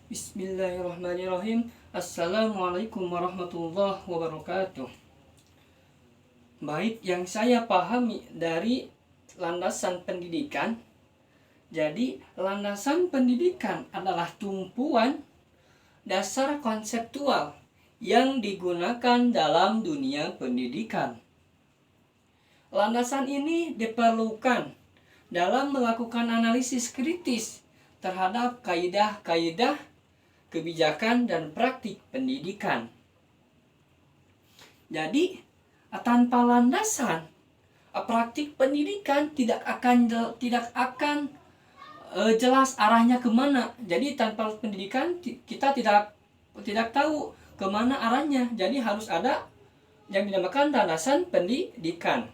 Bismillahirrahmanirrahim. Assalamualaikum warahmatullahi wabarakatuh. Baik, yang saya pahami dari landasan pendidikan, jadi landasan pendidikan adalah tumpuan dasar konseptual yang digunakan dalam dunia pendidikan. Landasan ini diperlukan dalam melakukan analisis kritis terhadap kaidah-kaidah kebijakan dan praktik pendidikan. Jadi, tanpa landasan, praktik pendidikan tidak akan jelas arahnya kemana. Jadi tanpa pendidikan kita tidak tahu kemana arahnya. Jadi harus ada yang dinamakan landasan pendidikan.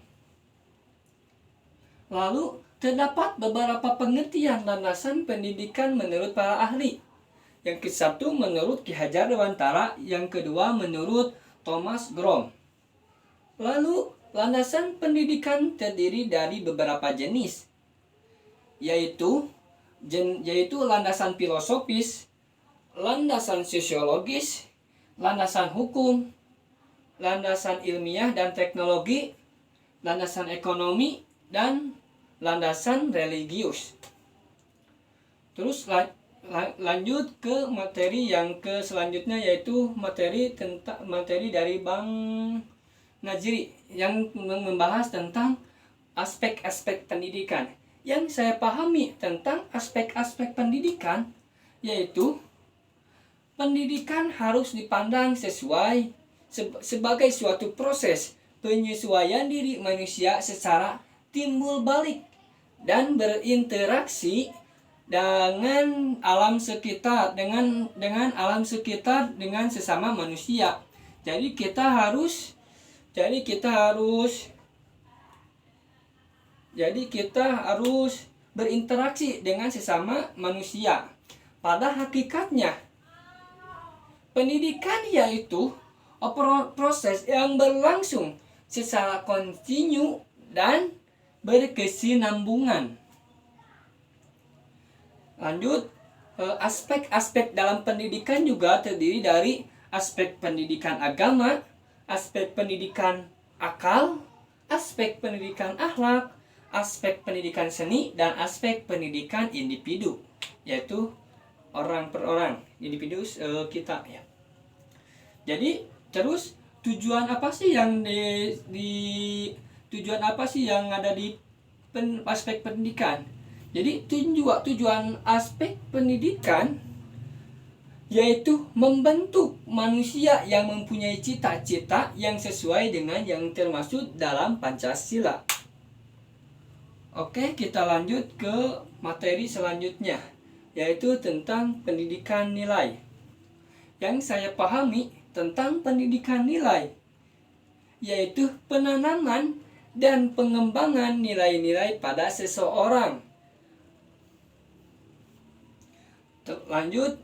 Lalu terdapat beberapa pengertian landasan pendidikan menurut para ahli. Yang ke satu menurut Ki Hajar Dewantara, yang kedua menurut Thomas Grom. Lalu landasan pendidikan terdiri dari beberapa jenis, yaitu landasan filosofis, landasan sosiologis, landasan hukum, landasan ilmiah dan teknologi, landasan ekonomi, dan landasan religius. Terus lanjut ke materi yang selanjutnya, yaitu materi dari Bang Najri yang membahas tentang aspek-aspek pendidikan. Yang saya pahami tentang aspek-aspek pendidikan, yaitu pendidikan harus dipandang sebagai suatu proses penyesuaian diri manusia secara timbul balik dan berinteraksi dengan alam sekitar, dengan sesama manusia. Jadi kita harus berinteraksi dengan sesama manusia. Pada hakikatnya, pendidikan yaitu proses yang berlangsung secara kontinu dan berkesinambungan. Lanjut, aspek-aspek dalam pendidikan juga terdiri dari aspek pendidikan agama, aspek pendidikan akal, aspek pendidikan akhlak, aspek pendidikan seni, dan aspek pendidikan individu, yaitu orang per orang, individu kita ya. Jadi terus tujuan apa sih yang ada di aspek pendidikan? Jadi tujuan aspek pendidikan yaitu membentuk manusia yang mempunyai cita-cita yang sesuai dengan yang termaksud dalam Pancasila. Oke, kita lanjut ke materi selanjutnya, yaitu tentang pendidikan nilai. Yang saya pahami tentang pendidikan nilai yaitu penanaman dan pengembangan nilai-nilai pada seseorang. Lanjut,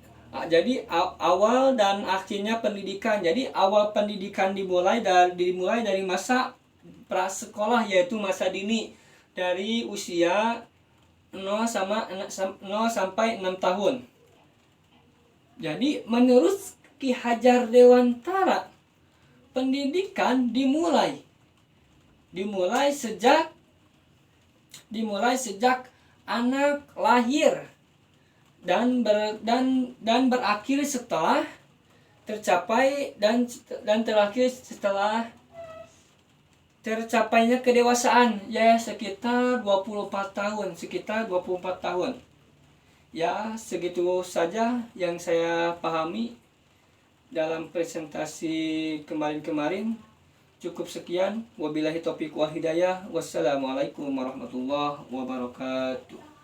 jadi awal dan akhirnya pendidikan. Jadi awal pendidikan dimulai dari masa prasekolah, yaitu masa dini, dari usia 0 sampai 6 tahun. Jadi menurut Ki Hajar Dewantara, pendidikan dimulai sejak anak lahir dan berakhir setelah tercapainya kedewasaan, ya sekitar 24 tahun. Ya, segitu saja yang saya pahami dalam presentasi kemarin. Cukup sekian. Wabillahi taufiq wal hidayah. Wassalamualaikum warahmatullahi wabarakatuh.